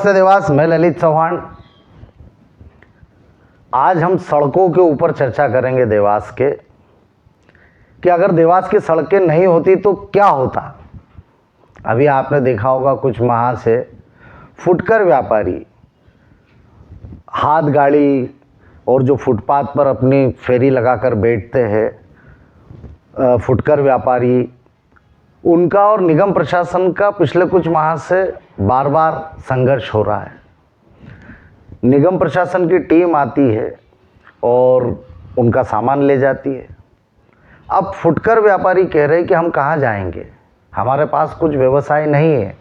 नमस्ते देवास, मैं ललित चौहान। आज हम सड़कों के ऊपर चर्चा करेंगे देवास के, कि अगर देवास की सड़कें नहीं होती तो क्या होता। अभी आपने देखा होगा कुछ माह से फुटकर व्यापारी, हाथ गाड़ी और जो फुटपाथ पर अपनी फेरी लगाकर बैठते हैं फुटकर व्यापारी, उनका और निगम प्रशासन का पिछले कुछ माह से बार बार संघर्ष हो रहा है। निगम प्रशासन की टीम आती है और उनका सामान ले जाती है। अब फुटकर व्यापारी कह रहे हैं कि हम कहाँ जाएंगे, हमारे पास कुछ व्यवसाय नहीं है,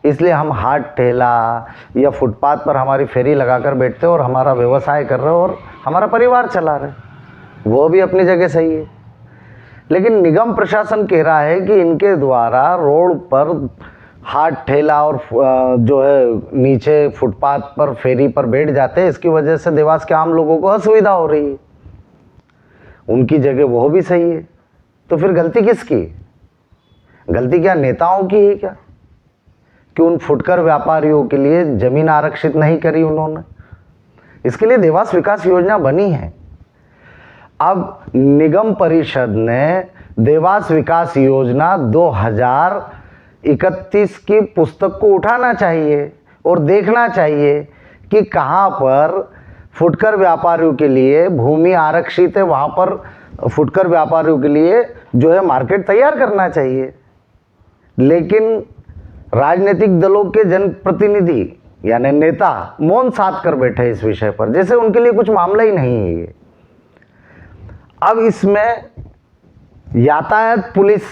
इसलिए हम हाथ ठेला या फुटपाथ पर हमारी फेरी लगाकर बैठते हैं और हमारा व्यवसाय कर रहे हैं और हमारा परिवार चला रहे हैं। वो भी अपनी जगह सही है, लेकिन निगम प्रशासन कह रहा है कि इनके द्वारा रोड पर हाथ ठेला और जो है नीचे फुटपाथ पर फेरी पर बैठ जाते हैं, इसकी वजह से देवास के आम लोगों को असुविधा हो रही है। उनकी जगह वो भी सही है, तो फिर गलती किसकी? गलती क्या नेताओं की है क्या, कि उन फुटकर व्यापारियों के लिए जमीन आरक्षित नहीं करी उन्होंने? इसके लिए देवास विकास योजना बनी है। अब निगम परिषद ने देवास विकास योजना 2031 की पुस्तक को उठाना चाहिए और देखना चाहिए कि कहाँ पर फुटकर व्यापारियों के लिए भूमि आरक्षित है, वहाँ पर फुटकर व्यापारियों के लिए जो है मार्केट तैयार करना चाहिए। लेकिन राजनीतिक दलों के जनप्रतिनिधि यानी नेता मौन साध कर बैठे इस विषय पर, जैसे उनके लिए कुछ मामला ही नहीं है ये। अब इसमें यातायात पुलिस,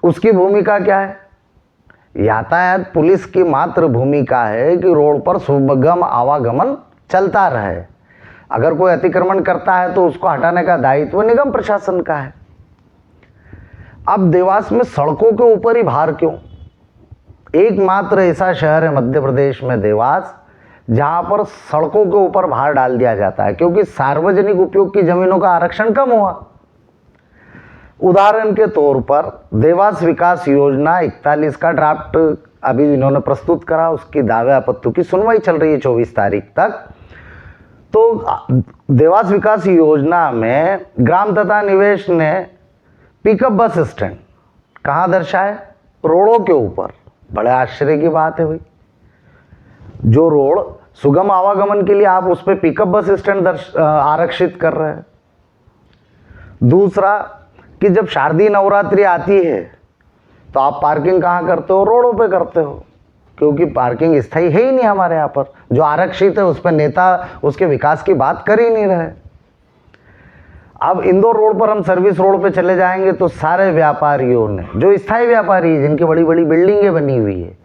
उसकी भूमिका क्या है? यातायात पुलिस की मात्र भूमिका है कि रोड पर सुगम आवागमन चलता रहे। अगर कोई अतिक्रमण करता है तो उसको हटाने का दायित्व निगम प्रशासन का है। अब देवास में सड़कों के ऊपर ही भार क्यों? एकमात्र ऐसा शहर है मध्य प्रदेश में देवास, जहाँ पर सड़कों के ऊपर भार डाल दिया जाता है, क्योंकि सार्वजनिक उपयोग की जमीनों का आरक्षण कम हुआ। उदाहरण के तौर पर देवास विकास योजना 41 का ड्राफ्ट अभी इन्होंने प्रस्तुत करा, उसकी दावे आपत्तियों की सुनवाई चल रही है 24 तारीख तक। तो देवास विकास योजना में ग्राम तथा निवेश ने पिकअप बस स्टैंड कहाँ दर्शाए? रोडों के ऊपर। बड़े आश्चर्य की बात है भाई, जो रोड सुगम आवागमन के लिए आप उस पर पिकअप बस स्टैंड आरक्षित कर रहे हैं। दूसरा कि जब शारदीय नवरात्रि आती है तो आप पार्किंग कहाँ करते हो? रोडों पे करते हो, क्योंकि पार्किंग स्थायी है ही नहीं हमारे यहाँ पर। जो आरक्षित है उस पर नेता उसके विकास की बात कर ही नहीं रहे। अब इंदौर रोड पर हम सर्विस रोड पे चले जाएंगे तो सारे व्यापारियों ने, जो स्थायी व्यापारी जिनकी बड़ी बड़ी बिल्डिंगें बनी हुई है,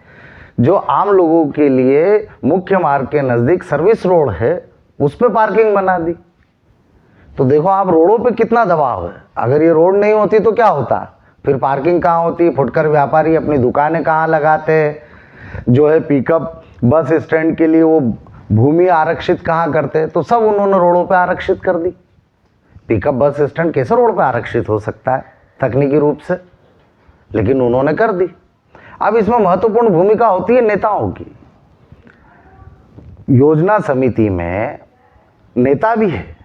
जो आम लोगों के लिए मुख्य मार्ग के नज़दीक सर्विस रोड है, उस पर पार्किंग बना दी। तो देखो आप रोडों पे कितना दबाव है। अगर ये रोड नहीं होती तो क्या होता? फिर पार्किंग कहाँ होती? फुटकर व्यापारी अपनी दुकानें कहाँ लगाते? जो है पिकअप बस स्टैंड के लिए वो भूमि आरक्षित कहाँ करते? तो सब उन्होंने रोडों पे आरक्षित कर दी। पिकअप बस स्टैंड कैसे रोड पे आरक्षित हो सकता है तकनीकी रूप से? लेकिन उन्होंने कर दी। अब इसमें महत्वपूर्ण भूमिका होती है नेताओं की। योजना समिति में नेता भी है,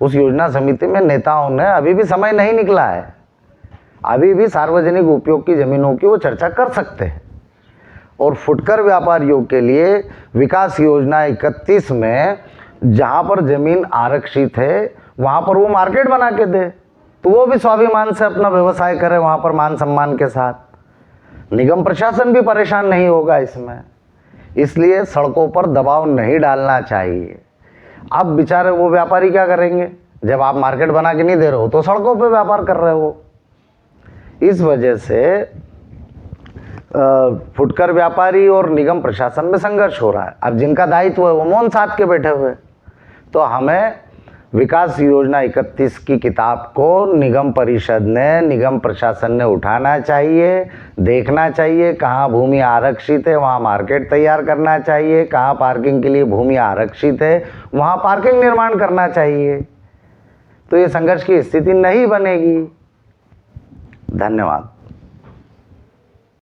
उस योजना समिति में नेताओं ने अभी भी समय नहीं निकला है, अभी भी सार्वजनिक उपयोग की जमीनों की वो चर्चा कर सकते हैं। और फुटकर व्यापारियों के लिए विकास योजना 31 में जहाँ पर जमीन आरक्षित है वहाँ पर वो मार्केट बना के दे, तो वो भी स्वाभिमान से अपना व्यवसाय करे वहाँ पर मान सम्मान के साथ। निगम प्रशासन भी परेशान नहीं होगा इसमें, इसलिए सड़कों पर दबाव नहीं डालना चाहिए। अब बेचारे वो व्यापारी क्या करेंगे? जब आप मार्केट बना के नहीं दे रहे हो तो सड़कों पे व्यापार कर रहे हो। इस वजह से फुटकर व्यापारी और निगम प्रशासन में संघर्ष हो रहा है। अब जिनका दायित्व है वो मौन साध के बैठे हुए। तो हमें विकास योजना 31 की किताब को निगम परिषद ने, निगम प्रशासन ने उठाना चाहिए, देखना चाहिए कहाँ भूमि आरक्षित है वहाँ मार्केट तैयार करना चाहिए, कहाँ पार्किंग के लिए भूमि आरक्षित है वहाँ पार्किंग निर्माण करना चाहिए। तो ये संघर्ष की स्थिति नहीं बनेगी। धन्यवाद।